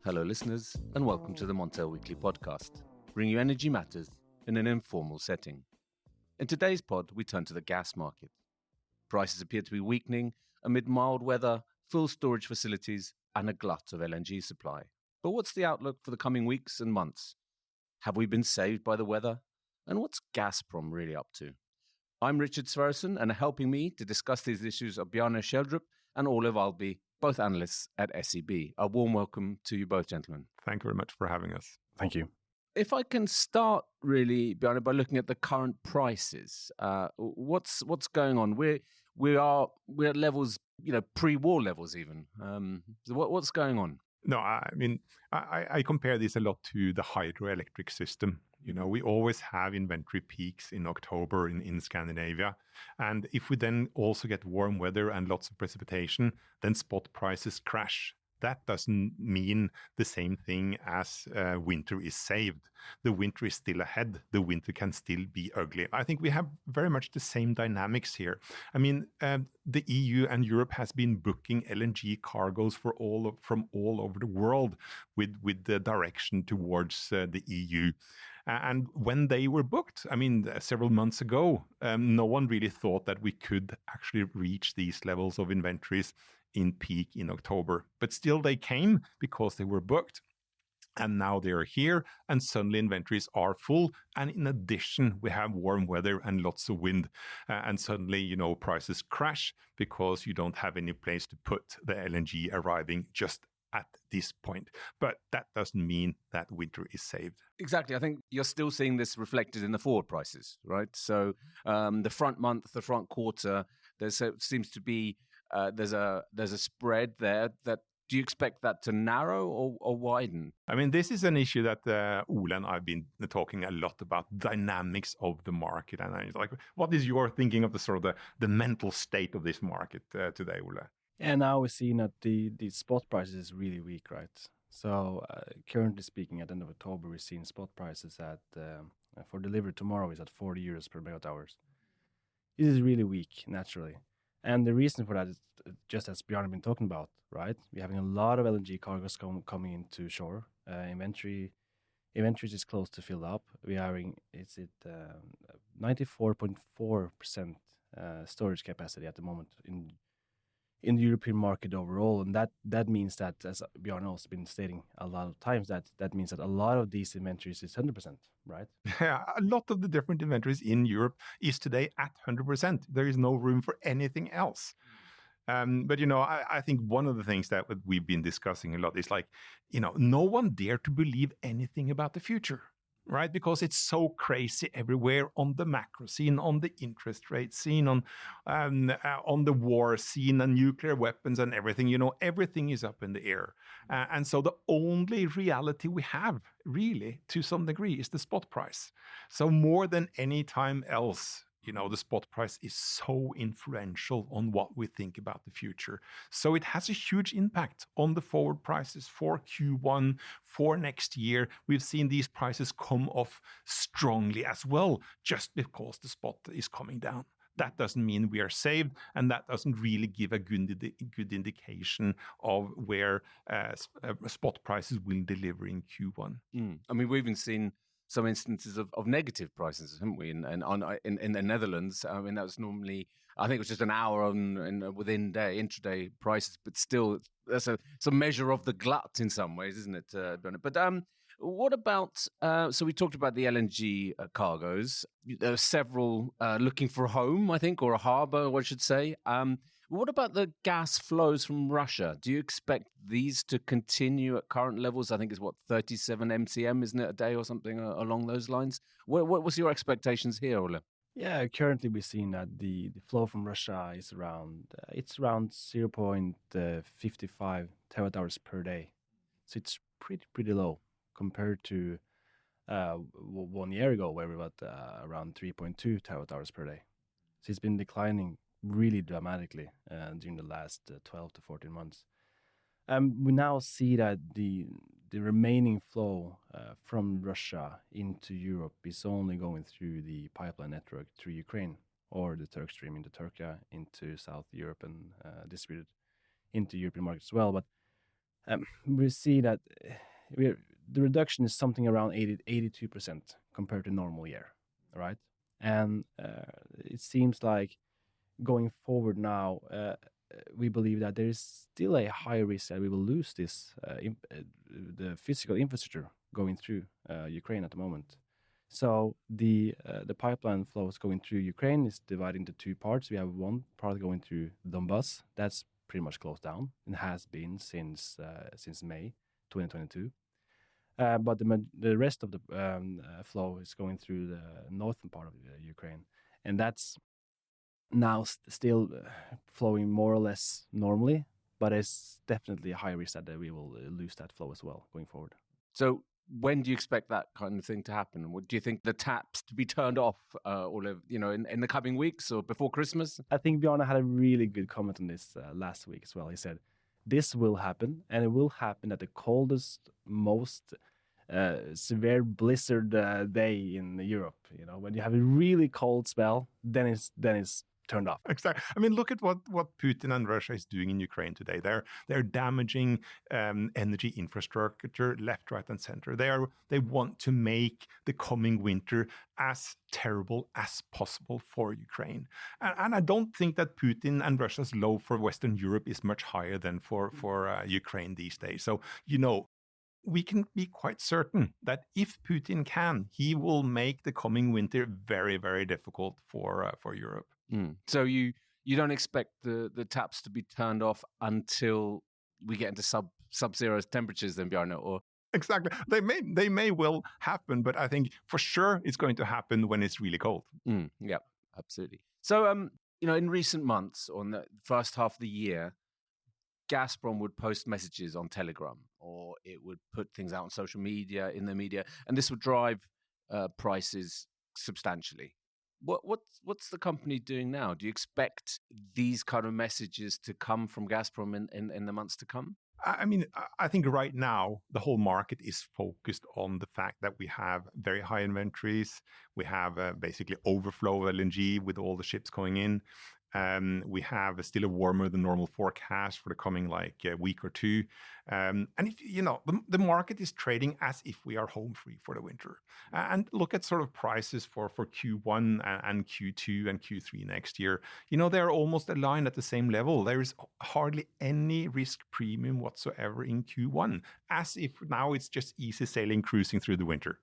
Hello, listeners, and welcome to the Montel Weekly Podcast, bringing you energy matters in an informal setting. In today's pod, we turn to the gas market. Prices appear to be weakening amid mild weather, full storage facilities, and a glut of LNG supply. But what's the outlook for the coming weeks and months? Have we been saved by the weather? And what's Gazprom really up to? I'm Richard Sverrisson, and helping me to discuss these issues are Bjarne Schiedrop and Ole Hvalbye, both analysts at SEB. A warm welcome to you both, gentlemen. Thank you very much for having us. Thank you. If I can start really, Bjarne, by looking at the current prices, what's going on? We're at levels, pre-war levels even. So what's going on? No, I mean, I compare this a lot to the hydroelectric system. We always have inventory peaks in October in Scandinavia. And if we then also get warm weather and lots of precipitation, then spot prices crash. That doesn't mean the same thing as winter is saved. The winter is still ahead. The winter can still be ugly. I think we have very much the same dynamics here. I mean, the EU and Europe has been booking LNG cargoes from all over the world with the direction towards the EU. And when they were booked, I mean, several months ago, no one really thought that we could actually reach these levels of inventories in peak in October. But still they came because they were booked. And now they are here and suddenly inventories are full. And in addition, we have warm weather and lots of wind. And suddenly, prices crash because you don't have any place to put the LNG arriving just at this point. But that doesn't mean that winter is saved. Exactly. I think you're still seeing this reflected in the forward prices, right? So the front month, the front quarter, there seems to be there's a spread there. Do you expect that to narrow or widen? I mean, this is an issue that Ole and I've been talking a lot about, dynamics of the market. And I'm like, what is your thinking of the sort of the mental state of this market today, Ole? And now we're seeing that the spot prices is really weak, right? So currently speaking, at the end of October, we're seeing spot prices at for delivery tomorrow is at 40 euros per megawatt hours. This is really weak, naturally. And the reason for that is just as Bjarne has been talking about, right? We're having a lot of LNG cargoes coming into shore. Inventories is close to filled up. We're having 94.4% storage capacity at the moment in the European market overall, and that means that, as Bjarne also been stating a lot of times, that means that a lot of these inventories is 100%, right? Yeah, a lot of the different inventories in Europe is today at 100%. There is no room for anything else. But, I think one of the things that we've been discussing a lot is no one dare to believe anything about the future. Right, because it's so crazy everywhere on the macro scene, on the interest rate scene, on the war scene, and nuclear weapons and everything. Everything is up in the air, and so the only reality we have, really, to some degree, is the spot price. So more than any time else, the spot price is so influential on what we think about the future. So it has a huge impact on the forward prices for Q1, for next year. We've seen these prices come off strongly as well, just because the spot is coming down. That doesn't mean we are saved, and that doesn't really give a good indication of where spot prices will deliver in Q1. I mean, we've even seen some instances of negative prices, haven't we? In the Netherlands, I mean, that was normally, I think it was just an hour within intraday prices, but still, that's a measure of the glut in some ways, isn't it, Bjarne? But what about, so we talked about the LNG cargoes. There are several looking for a home, I think, or a harbour, I should say. What about the gas flows from Russia? Do you expect these to continue at current levels? I think it's 37 MCM, isn't it, a day or something along those lines? What was your expectations here, Ole? Yeah, currently we're seeing that the flow from Russia is around 0.55 terawatt hours per day. So it's pretty low compared to 1 year ago, where we were at around 3.2 terawatt hours per day. So it's been declining really dramatically during the last 12 to 14 months. We now see that the remaining flow from Russia into Europe is only going through the pipeline network through Ukraine, or the Turk Stream into Turkey, into South Europe, and distributed into European markets as well. But we see that the reduction is something around 82% compared to normal year, right? And it seems like going forward now, we believe that there is still a high risk that we will lose this the physical infrastructure going through Ukraine at the moment. So the pipeline flows going through Ukraine is divided into two parts. We have one part going through Donbas. That's pretty much closed down and has been since May 2022. But the rest of the flow is going through the northern part of Ukraine, and that's now still flowing more or less normally, but it's definitely a high risk that we will lose that flow as well going forward. So when do you expect that kind of thing to happen? Do you think the taps to be turned off in the coming weeks or before Christmas? I think Bjarne had a really good comment on this last week as well. He said, this will happen, and it will happen at the coldest, most severe blizzard day in Europe. You know, when you have a really cold spell, then it's turned off. Exactly. I mean, look at what Putin and Russia is doing in Ukraine today. They're damaging energy infrastructure left, right, and center. They want to make the coming winter as terrible as possible for Ukraine. And I don't think that Putin and Russia's love for Western Europe is much higher than for Ukraine these days. So, we can be quite certain that if Putin can, he will make the coming winter very, very difficult for Europe. So you don't expect the taps to be turned off until we get into sub-zero temperatures then, Bjarne, or? Exactly. They may well happen, but I think for sure it's going to happen when it's really cold. Yeah, absolutely. So, in recent months, on the first half of the year, Gazprom would post messages on Telegram, or it would put things out on social media, in the media, and this would drive prices substantially. What's the company doing now? Do you expect these kind of messages to come from Gazprom in the months to come? I mean, I think right now the whole market is focused on the fact that we have very high inventories. We have basically overflow of LNG with all the ships going in. We have still a warmer than normal forecast for the coming week or two. And if the market is trading as if we are home free for the winter. And look at sort of prices for Q1 and Q2 and Q3 next year. They're almost aligned at the same level. There is hardly any risk premium whatsoever in Q1, as if now it's just easy sailing cruising through the winter.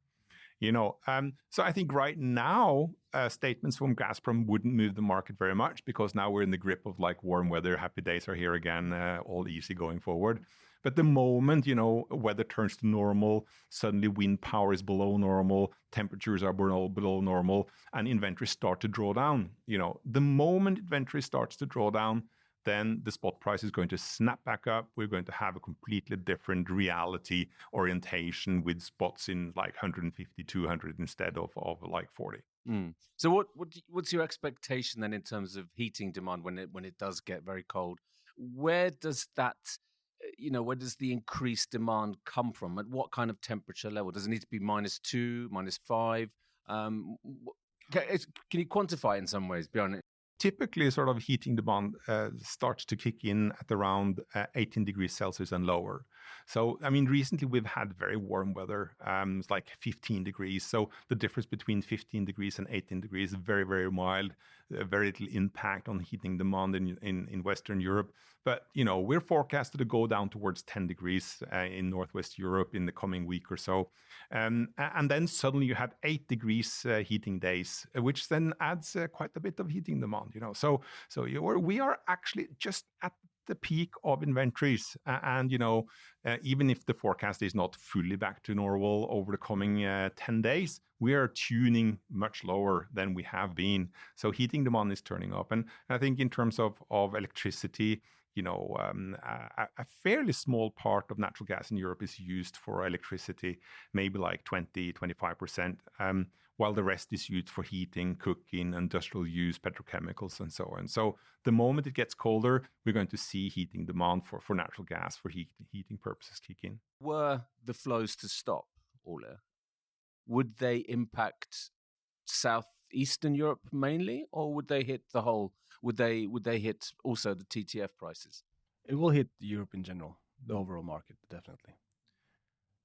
So I think right now, statements from Gazprom wouldn't move the market very much because now we're in the grip of warm weather, happy days are here again, all easy going forward. But the moment, weather turns to normal, suddenly wind power is below normal, temperatures are below normal, and inventories start to draw down. The moment inventory starts to draw down, then the spot price is going to snap back up. We're going to have a completely different reality orientation with spots in 150, 200 instead of 40. So what's your expectation then in terms of heating demand when it does get very cold? Where does that, where does the increased demand come from? At what kind of temperature level? Does it need to be -2, -5? Can you quantify it in some ways, Bjarne? Typically, sort of heating demand starts to kick in at around 18 degrees Celsius and lower. So, I mean, recently we've had very warm weather. It's 15 degrees. So the difference between 15 degrees and 18 degrees is very, very mild. Very little impact on heating demand in Western Europe. But, we're forecasted to go down towards 10 degrees in Northwest Europe in the coming week or so. And then suddenly you have 8 degrees heating days, which then adds quite a bit of heating demand. So we are actually just at the peak of inventories. And, even if the forecast is not fully back to normal over the coming 10 days, we are tuning much lower than we have been. So heating demand is turning up. And I think in terms of electricity, a fairly small part of natural gas in Europe is used for electricity, maybe 20-25%, while the rest is used for heating, cooking, industrial use, petrochemicals, and so on. So the moment it gets colder, we're going to see heating demand for natural gas for heating purposes kick in. Were the flows to stop, Ole, would they impact Southeastern Europe mainly, or would they hit the whole? Would they hit also the TTF prices? It will hit Europe in general. the overall market, definitely.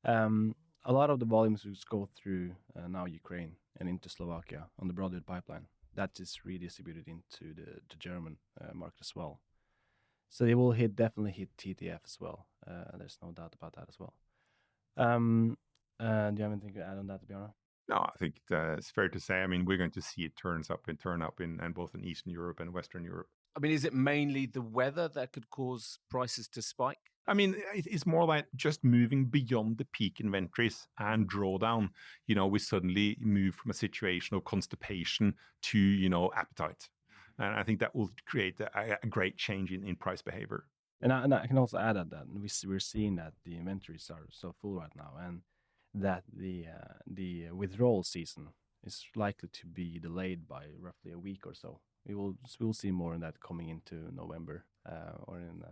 A lot of the volumes which go through now Ukraine and into Slovakia on the Broadwood pipeline, that is redistributed into the German market as well. So they will definitely hit TTF as well. There's no doubt about that as well. Do you have anything to add on that, Bjarne? No, I think it's fair to say. I mean, we're going to see it turn up in both in Eastern Europe and Western Europe. I mean, is it mainly the weather that could cause prices to spike? I mean, it's more like just moving beyond the peak inventories and drawdown. We suddenly move from a situation of constipation to, appetite. And I think that will create a great change in price behavior. And I can also add that we're seeing that the inventories are so full right now, and that the withdrawal season is likely to be delayed by roughly a week or so. We'll see more on that coming into November or in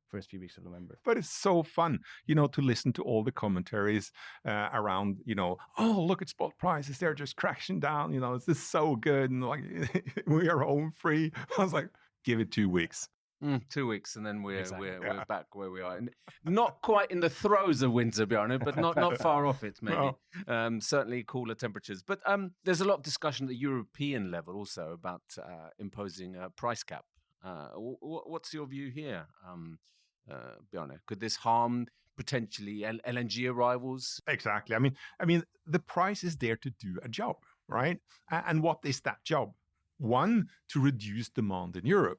first few weeks of November. But it's so fun, to listen to all the commentaries around, oh, look at spot prices. They're just crashing down. This is so good. And like, we are home free. I was like, give it 2 weeks. 2 weeks, and then we're back where we are. And not quite in the throes of winter, Bjarne, but not far off it, maybe. No. Certainly cooler temperatures. But there's a lot of discussion at the European level also about imposing a price cap. What's your view here, Bjarne? Could this harm potentially LNG arrivals? Exactly. I mean, the price is there to do a job, right? And what is that job? One, to reduce demand in Europe,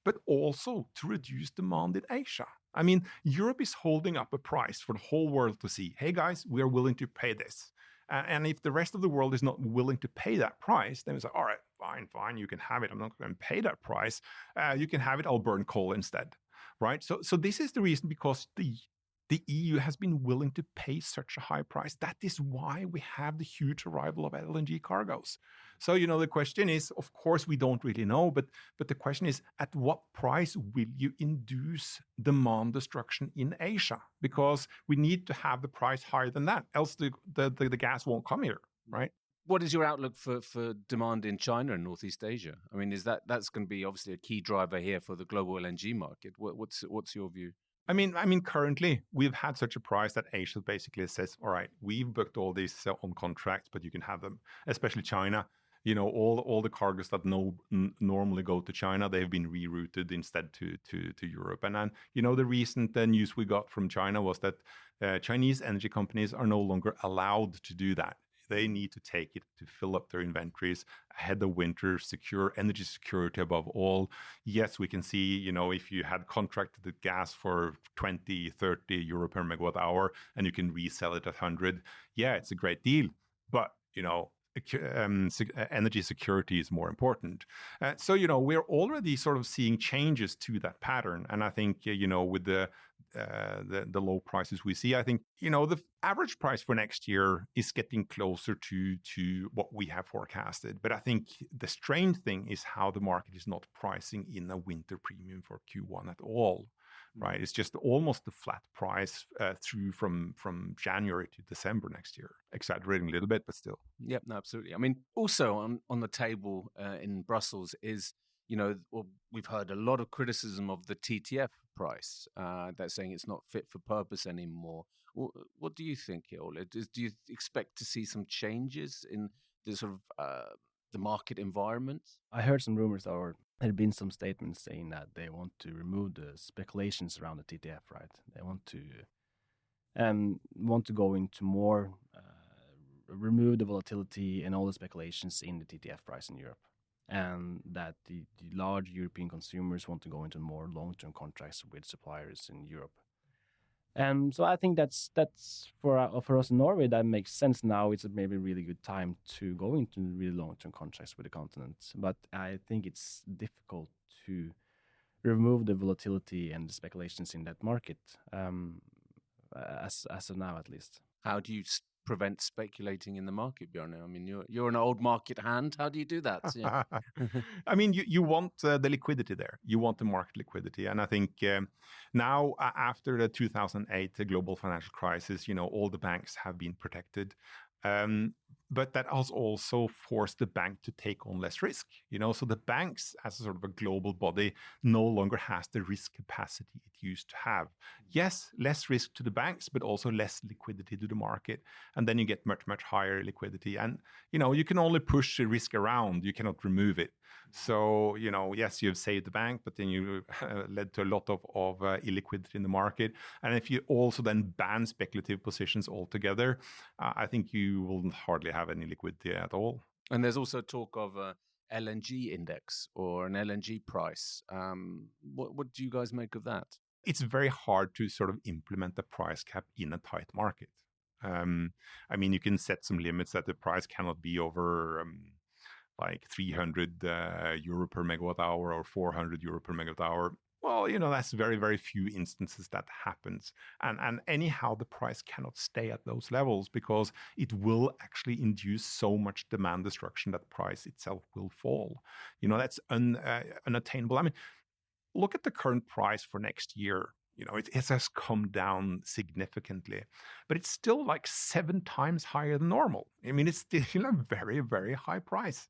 but also to reduce demand in Asia. I mean, Europe is holding up a price for the whole world to see, hey guys, we are willing to pay this. And if the rest of the world is not willing to pay that price, then we say, all right, fine, you can have it. I'm not going to pay that price. You can have it, I'll burn coal instead, right? So this is the reason, because the EU has been willing to pay such a high price. That is why we have the huge arrival of LNG cargoes. So, the question is, of course, we don't really know, but the question is, at what price will you induce demand destruction in Asia? Because we need to have the price higher than that, else the gas won't come here, right? What is your outlook for demand in China and Northeast Asia? I mean, that's going to be obviously a key driver here for the global LNG market. What's your view? I mean, currently we've had such a price that Asia basically says, all right, we've booked all these on contracts, but you can have them, especially China. All the cargoes that normally go to China, they've been rerouted instead to Europe. And then, the recent news we got from China was that Chinese energy companies are no longer allowed to do that. They need to take it to fill up their inventories ahead of winter, secure energy security above all. Yes, we can see, if you had contracted the gas for 20, 30 euro per megawatt hour and you can resell it at 100, yeah, it's a great deal. But, energy security is more important. So, we're already sort of seeing changes to that pattern. And I think, with the low prices we see, I think, the average price for next year is getting closer to what we have forecasted. But I think the strange thing is how the market is not pricing in a winter premium for Q1 at all. Right, it's just almost a flat price through from January to December next year. Exaggerating a little bit, but still. Yep, no, absolutely. I mean, also on the table in Brussels is, we've heard a lot of criticism of the TTF price. That's saying it's not fit for purpose anymore. What do you think, Ole? Do you expect to see some changes in the sort of the market environment? I heard some rumors there had been some statements saying that they want to remove the speculations around the TTF, right? They want to go into more, remove the volatility and all the speculations in the TTF price in Europe. And that the large European consumers want to go into more long-term contracts with suppliers in Europe. And so I think that's for us in Norway, that makes sense now. It's maybe a really good time to go into really long-term contracts with the continent. But I think it's difficult to remove the volatility and the speculations in that market, as of now at least. How do you prevent speculating in the market, Bjarne? I mean, you're an old market hand. How do you do that? Yeah. I mean, you want the liquidity there. You want the market liquidity. And I think now, after the 2008 global financial crisis, all the banks have been protected. But that has also forced the bank to take on less risk. So the banks, as a sort of a global body, no longer has the risk capacity it used to have. Yes, less risk to the banks, but also less liquidity to the market. And then you get much, much higher liquidity. And, you can only push the risk around. You cannot remove it. So, yes, you've saved the bank, but then you led to a lot of illiquidity in the market. And if you also then ban speculative positions altogether, I think you will hardly have any liquidity at all. And there's also talk of a LNG index or an LNG price. What do you guys make of that? It's very hard to sort of implement a price cap in a tight market. You can set some limits that the price cannot be over like 300 euro per megawatt hour or 400 euro per megawatt hour. Well, that's very, very few instances that happens. And anyhow, the price cannot stay at those levels because it will actually induce so much demand destruction that price itself will fall. That's unattainable. Look at the current price for next year. It has come down significantly, but it's still like 7 times higher than normal. It's still a very, very high price,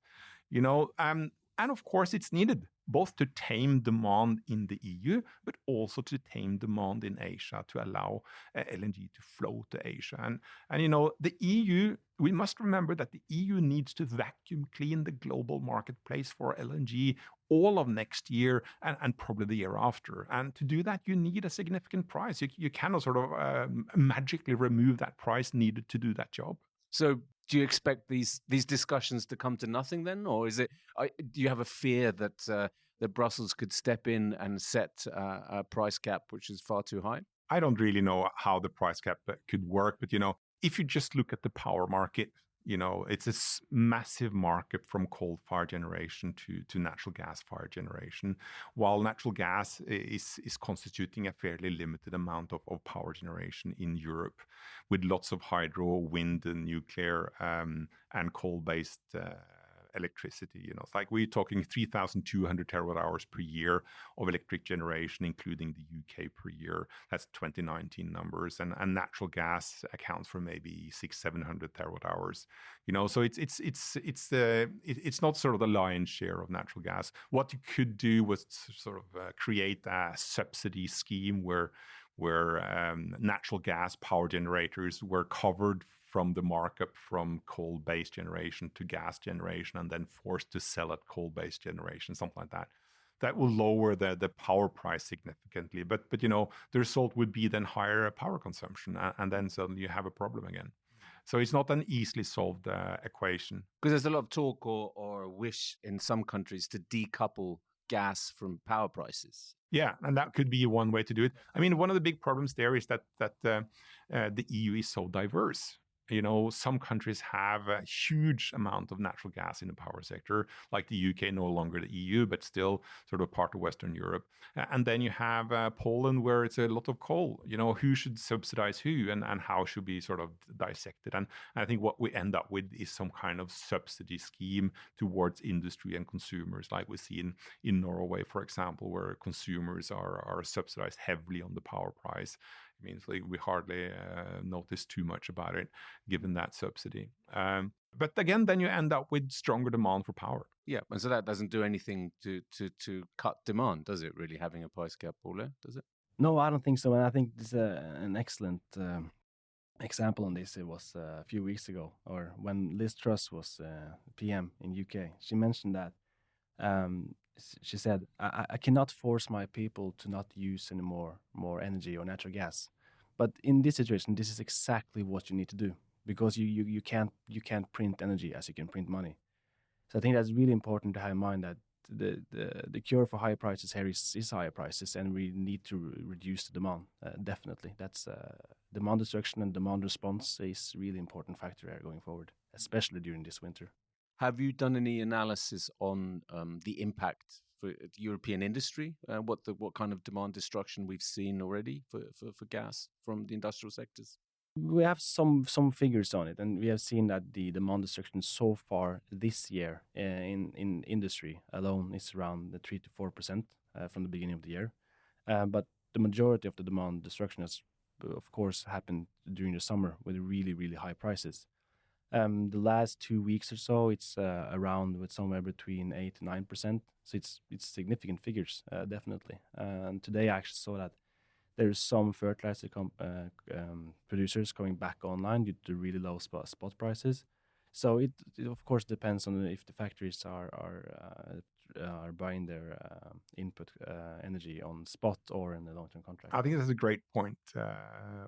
and of course it's needed both to tame demand in the EU, but also to tame demand in Asia to allow LNG to flow to Asia. And the EU, we must remember that the EU needs to vacuum clean the global marketplace for LNG all of next year and probably the year after. And to do that, you need a significant price. You cannot sort of magically remove that price needed to do that job. So do you expect these discussions to come to nothing then? Or is it? Do you have a fear that Brussels could step in and set a price cap which is far too high? I don't really know how the price cap could work, but if you just look at the power market, it's a massive market from coal-fired generation to natural gas-fired generation, while natural gas is constituting a fairly limited amount of power generation in Europe, with lots of hydro, wind, and nuclear, and coal-based electricity. It's like we're talking 3,200 terawatt hours per year of electric generation, including the UK per year. That's 2019 numbers, and natural gas accounts for maybe 600-700 terawatt hours. So it's not sort of the lion's share of natural gas. What you could do was sort of create a subsidy scheme where natural gas power generators were covered from the markup from coal-based generation to gas generation and then forced to sell at coal-based generation, something like that. That will lower the power price significantly. But the result would be then higher power consumption, and then suddenly you have a problem again. So it's not an easily solved equation. Because there's a lot of talk or a wish in some countries to decouple gas from power prices. Yeah, and that could be one way to do it. One of the big problems there is that the EU is so diverse. Some countries have a huge amount of natural gas in the power sector, like the UK, no longer the EU, but still sort of part of Western Europe. And then you have Poland, where it's a lot of coal. Who should subsidize who and how should be sort of dissected. And I think what we end up with is some kind of subsidy scheme towards industry and consumers, like we see in Norway, for example, where consumers are subsidized heavily on the power price. It means we hardly notice too much about it, given that subsidy. But again, then you end up with stronger demand for power. Yeah, and so that doesn't do anything to cut demand, does it, really, having a price cap, Ole? Does it? No, I don't think so. And I think this is an excellent example on this. It was a few weeks ago, or when Liz Truss was PM in UK. She mentioned that. She said, I cannot force my people to not use any more energy or natural gas. But in this situation, this is exactly what you need to do, because you can't print energy as you can print money. So I think that's really important to have in mind, that the cure for high prices here is higher prices, and we need to reduce the demand. Definitely. That's demand destruction and demand response is a really important factor here going forward, especially during this winter. Have you done any analysis on the impact for European industry? What kind of demand destruction we've seen already for gas from the industrial sectors? We have some figures on it, and we have seen that the demand destruction so far this year in industry alone is around the 3 to 4% from the beginning of the year. But the majority of the demand destruction has, of course, happened during the summer with really, really high prices. The last 2 weeks or so, it's around with somewhere between 8 to 9%. So it's significant figures, definitely. And today I actually saw that there's some fertilizer producers coming back online due to really low spot prices. So it of course depends on if the factories are buying their input energy on spot or in the long-term contract. I think that's a great point,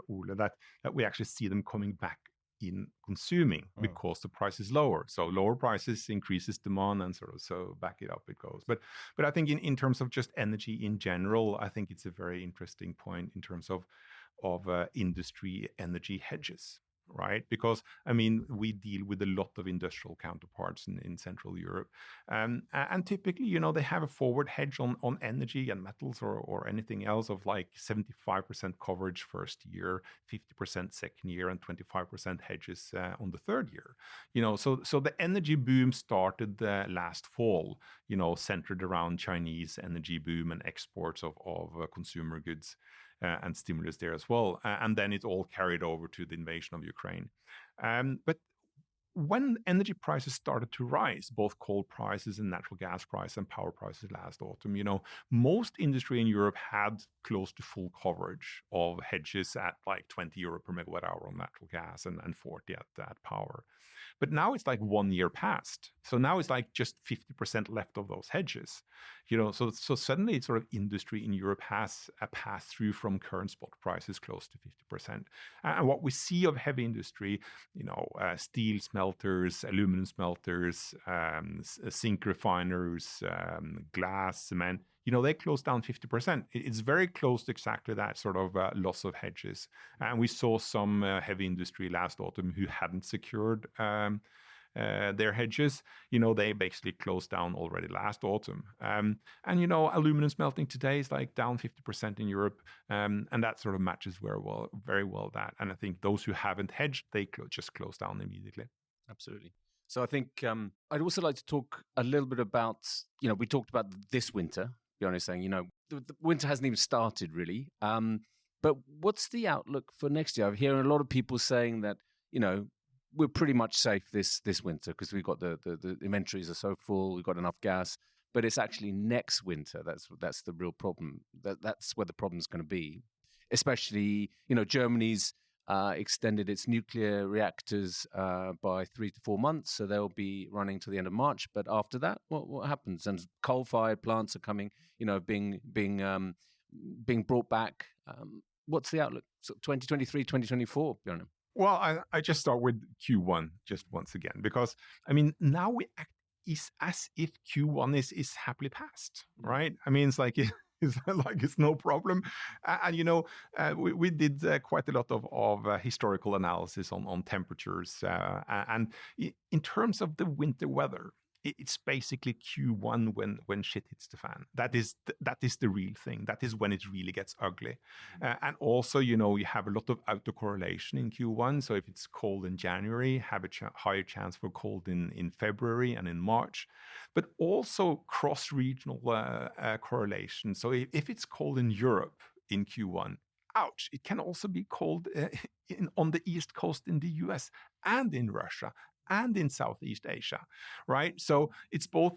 Ole, that we actually see them coming back in consuming because the price is lower. So lower prices increases demand, and sort of so back it up it goes. But I think in terms of just energy in general, I think it's a very interesting point in terms of industry energy hedges. Right, because I mean we deal with a lot of industrial counterparts in Central Europe, and typically, you know, they have a forward hedge on energy and metals or anything else of like 75% coverage first year, 50% second year, and 25% hedges on the third year. You know, so the energy boom started last fall. You know, centered around Chinese energy boom and exports of consumer goods. And stimulus there as well. And then it all carried over to the invasion of Ukraine. But when energy prices started to rise, both coal prices and natural gas prices and power prices last autumn, you know, most industry in Europe had close to full coverage of hedges at like 20 euro per megawatt hour on natural gas and 40 at power. But now it's like 1 year past. So now it's like just 50% left of those hedges. You know, so suddenly it's sort of industry in Europe has a pass through from current spot prices close to 50%. And what we see of heavy industry, you know, steel smelters, aluminum smelters, zinc refiners, glass, cement, you know, they closed down 50%. It's very close to exactly that sort of loss of hedges. And we saw some heavy industry last autumn who hadn't secured their hedges. You know, they basically closed down already last autumn. And, you know, aluminum smelting today is like down 50% in Europe. And that sort of matches very well that. And I think those who haven't hedged, they just close down immediately. Absolutely. So I think I'd also like to talk a little bit about, you know, we talked about this winter. Bjarne is saying, you know, the winter hasn't even started really. But what's the outlook for next year? I'm hearing a lot of people saying that, you know, we're pretty much safe this winter because we've got the inventories are so full, we've got enough gas. But it's actually next winter that's the real problem. That's where the problem's going to be. Especially, you know, Germany's extended its nuclear reactors by 3 to 4 months, so they'll be running to the end of March. But after that, what happens? And coal-fired plants are coming, you know, being brought back. What's the outlook? So 2023, 2024, Bjarne? Well, I just start with Q1 just once again, because I mean now we act as if Q1 is happily passed, right? I mean, it's like it's no problem. And you know, we did quite a lot of historical analysis on temperatures. And in terms of the winter weather, it's basically Q1 when shit hits the fan. That is the real thing. That is when it really gets ugly. And also, you know, you have a lot of autocorrelation in Q1. So if it's cold in January, have a higher chance for cold in February and in March. But also cross-regional correlation. So if it's cold in Europe in Q1, ouch, it can also be cold on the East Coast in the US and in Russia and in Southeast Asia, right? So it's both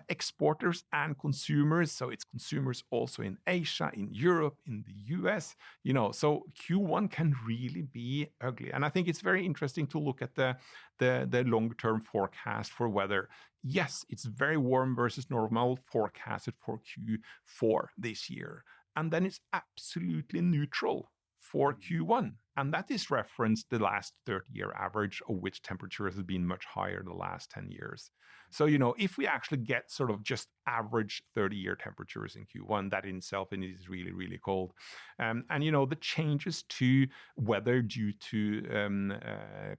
exporters and consumers. So it's consumers also in Asia, in Europe, in the US, you know, so Q1 can really be ugly. And I think it's very interesting to look at the long-term forecast for weather. Yes, it's very warm versus normal forecasted for Q4 this year. And then it's absolutely neutral for Q1. And that is referenced the last 30-year average, of which temperatures have been much higher the last 10 years. So, you know, if we actually get sort of just average 30-year temperatures in Q1, that in itself is really, really cold. And, you know, the changes to weather due to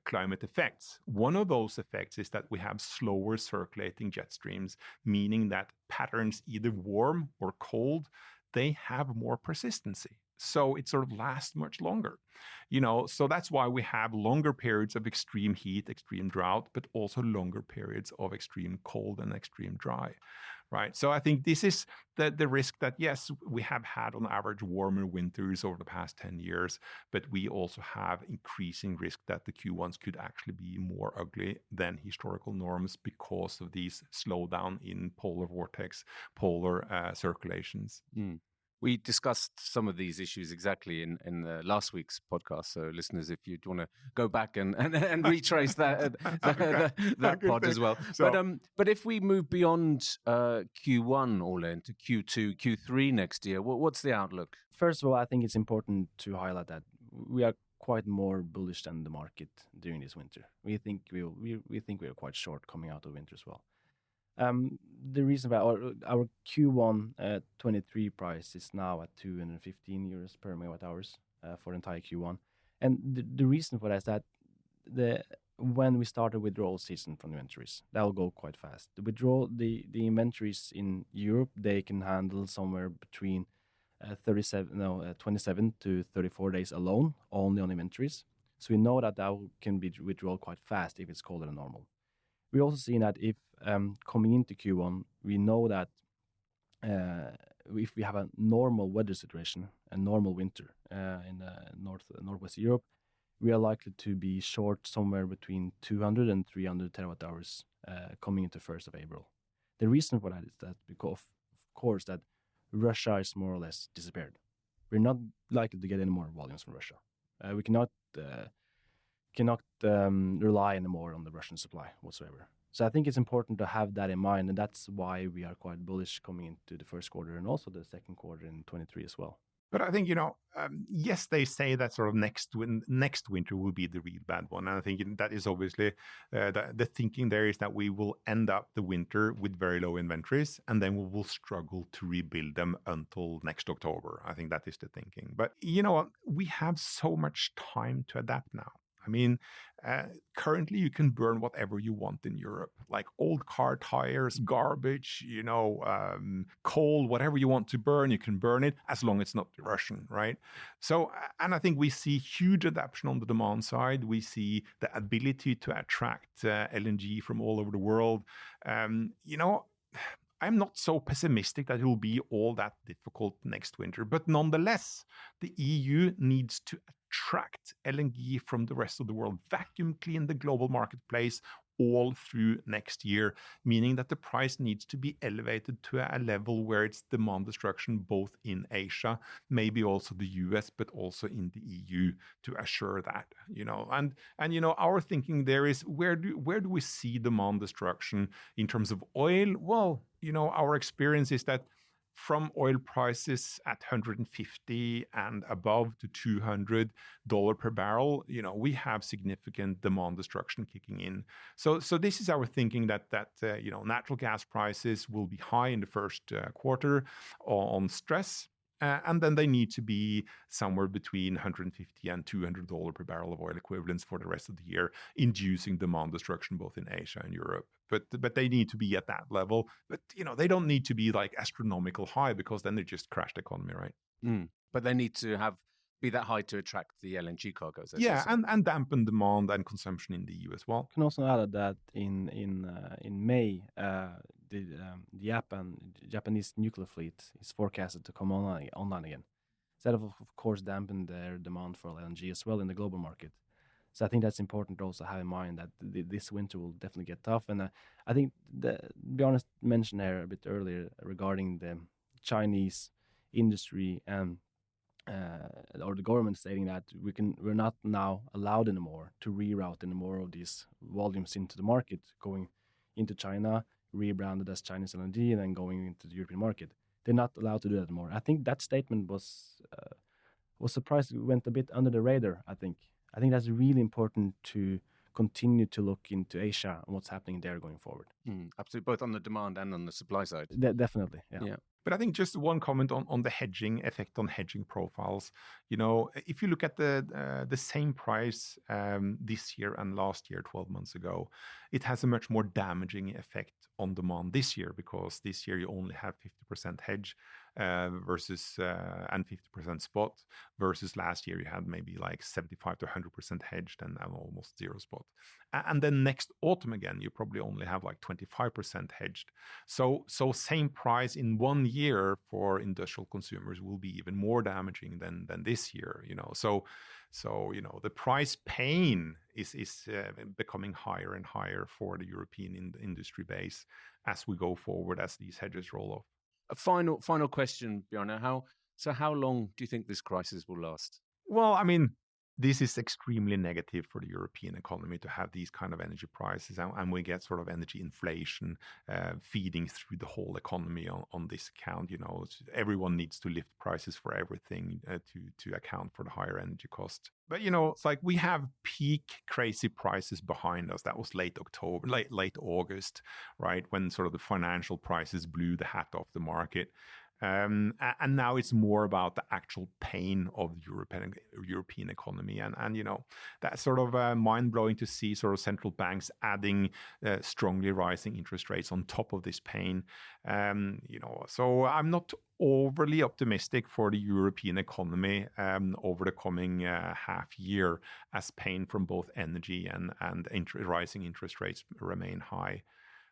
climate effects. One of those effects is that we have slower circulating jet streams, meaning that patterns either warm or cold, they have more persistency. So it sort of lasts much longer, you know, so that's why we have longer periods of extreme heat, extreme drought, but also longer periods of extreme cold and extreme dry, right? So I think this is the risk that, yes, we have had on average warmer winters over the past 10 years, but we also have increasing risk that the Q1s could actually be more ugly than historical norms because of these slowdown in polar vortex, polar circulations. We discussed some of these issues exactly in last week's podcast. So, listeners, if you want to go back and retrace that pod as well. So, but if we move beyond Q1 all into Q2, Q3 next year, what's the outlook? First of all, I think it's important to highlight that we are quite more bullish than the market during this winter. We think we are quite short coming out of winter as well. The reason why our Q1 23 price is now at 215 euros per megawatt hours for the entire Q1, and the reason for that is that when we start a withdrawal season from inventories, that will go quite fast. The inventories in Europe, they can handle somewhere between 27 to 34 days alone, only on inventories. So we know that can be withdrawn quite fast if it's colder than normal. We also see that if coming into Q1, we know that if we have a normal weather situation, a normal winter in northwest Europe, we are likely to be short somewhere between 200 and 300 terawatt hours coming into 1st of April. The reason for that is that because, of course, that Russia is more or less disappeared. We're not likely to get any more volumes from Russia. We cannot rely anymore on the Russian supply whatsoever. So I think it's important to have that in mind, and that's why we are quite bullish coming into the first quarter and also the second quarter in 23 as well. But I think, yes, they say that sort of next winter will be the real bad one. And I think that is obviously the thinking there is that we will end up the winter with very low inventories, and then we will struggle to rebuild them until next October. I think that is the thinking. But we have so much time to adapt now. I mean, currently you can burn whatever you want in Europe, like old car tires, garbage, coal, whatever you want to burn, you can burn it as long as it's not Russian, right? So, and I think we see huge adaptation on the demand side. We see the ability to attract LNG from all over the world. I'm not so pessimistic that it will be all that difficult next winter, but nonetheless, the EU needs to attract LNG from the rest of the world, vacuum clean the global marketplace all through next year, meaning that the price needs to be elevated to a level where it's demand destruction both in Asia, maybe also the US, but also in the EU to assure that, and our thinking there is where do we see demand destruction in terms of oil? Well, our experience is that from oil prices at 150 and above to $200 per barrel, we have significant demand destruction kicking in. So this is our thinking that natural gas prices will be high in the first quarter on stress. And then they need to be somewhere between $150 and $200 per barrel of oil equivalents for the rest of the year, inducing demand destruction both in Asia and Europe. But they need to be at that level. But they don't need to be like astronomical high, because then they just crash the economy, right? But they need to be that high to attract the LNG cargoes. Yeah, and dampen demand and consumption in the EU as well. I can also add that in May, the Japanese nuclear fleet is forecasted to come online again. Instead of course, dampen their demand for LNG as well in the global market. So I think that's important to also have in mind that this winter will definitely get tough. And I think Bjarne mentioned there a bit earlier regarding the Chinese industry and or the government stating that we're not now allowed anymore to reroute any more of these volumes into the market, going into China, rebranded as Chinese LNG, and then going into the European market. They're not allowed to do that anymore. I think that statement was surprised. It went a bit under the radar. I think that's really important to continue to look into Asia and what's happening there going forward. Absolutely, both on the demand and on the supply side. Definitely, yeah. But I think just one comment on the hedging effect on hedging profiles. If you look at the same price this year and last year, 12 months ago, it has a much more damaging effect on demand this year, because this year you only have 50% hedge. versus and 50% spot, versus last year you had maybe like 75 to 100% hedged and almost zero spot. And then next autumn again, you probably only have like 25% hedged. So same price in 1 year for industrial consumers will be even more damaging than this year, you know. So you know, the price pain is becoming higher and higher for the European industry base as we go forward, as these hedges roll off. A final question, Bjarne. How long do you think this crisis will last? Well, I mean, this is extremely negative for the European economy to have these kind of energy prices, and we get sort of energy inflation feeding through the whole economy on this account. You know, everyone needs to lift prices for everything to account for the higher energy cost. But you know, it's like we have peak crazy prices behind us. That was late August, right, when sort of the financial prices blew the hat off the market. And now it's more about the actual pain of the European economy. And you know, that's sort of mind-blowing to see sort of central banks adding strongly rising interest rates on top of this pain. You know, so I'm not overly optimistic for the European economy over the coming half year, as pain from both energy and rising interest rates remain high.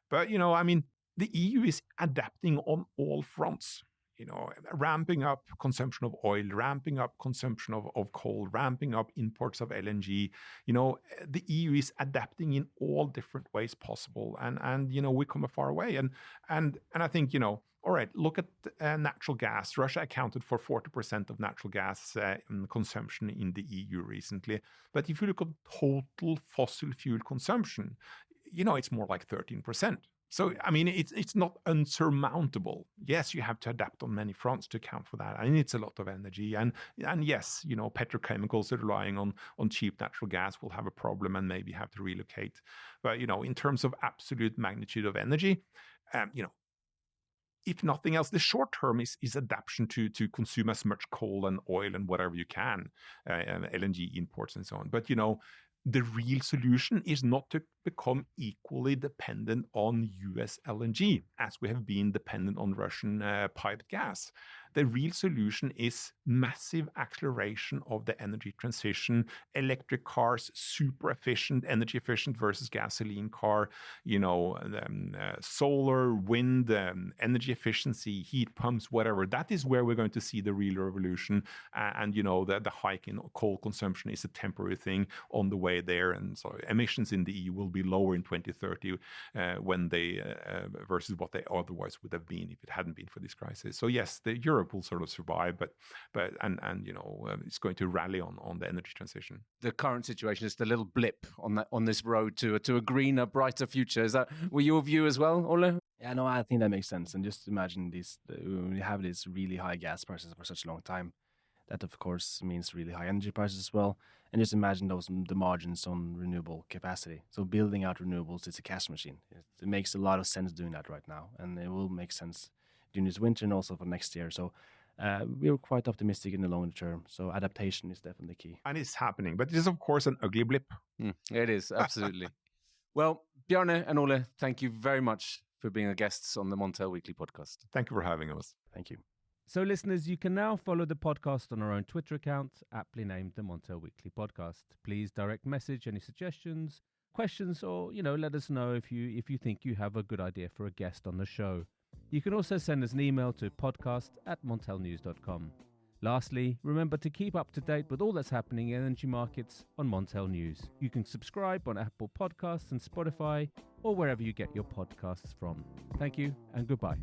But, you know, I mean, the EU is adapting on all fronts. You know, ramping up consumption of oil, ramping up consumption of coal, ramping up imports of LNG. You know, the EU is adapting in all different ways possible, and you know, we come a far way. And I think, you know, all right, look at natural gas. Russia accounted for 40% of natural gas consumption in the EU recently. But if you look at total fossil fuel consumption, you know, it's more like 13%. So, I mean, it's not unsurmountable. Yes, you have to adapt on many fronts to account for that. And it's a lot of energy. And yes, you know, petrochemicals that are relying on cheap natural gas will have a problem and maybe have to relocate. But, you know, in terms of absolute magnitude of energy, you know, if nothing else, the short term is adaptation to consume as much coal and oil and whatever you can, LNG imports and so on. But, you know, the real solution is not to become equally dependent on US LNG, as we have been dependent on Russian piped gas. The real solution is massive acceleration of the energy transition, electric cars, super efficient, energy efficient versus gasoline car, you know, solar, wind, energy efficiency, heat pumps, whatever. That is where we're going to see the real revolution. And you know, the hike in coal consumption is a temporary thing on the way there. And so emissions in the EU will be lower in 2030 when they versus what they otherwise would have been if it hadn't been for this crisis. So yes, Europe will sort of survive, but you know, it's going to rally on the energy transition. The current situation is the little blip on this road to a greener, brighter future. Is that your view as well, Ole? Yeah, no, I think that makes sense. And just imagine we have these really high gas prices for such a long time. That, of course, means really high energy prices as well. And just imagine the margins on renewable capacity. So building out renewables is a cash machine. It makes a lot of sense doing that right now. And it will make sense during this winter and also for next year. So we're quite optimistic in the longer term. So adaptation is definitely key. And it's happening. But it is, of course, an ugly blip. It is, absolutely. Well, Bjarne and Ole, thank you very much for being our guests on the Montel Weekly Podcast. Thank you for having us. Thank you. So, listeners, you can now follow the podcast on our own Twitter account, aptly named the Montel Weekly Podcast. Please direct message any suggestions, questions, or let us know if you think you have a good idea for a guest on the show. You can also send us an email to podcast@montelnews.com. Lastly, remember to keep up to date with all that's happening in energy markets on Montel News. You can subscribe on Apple Podcasts and Spotify, or wherever you get your podcasts from. Thank you and goodbye.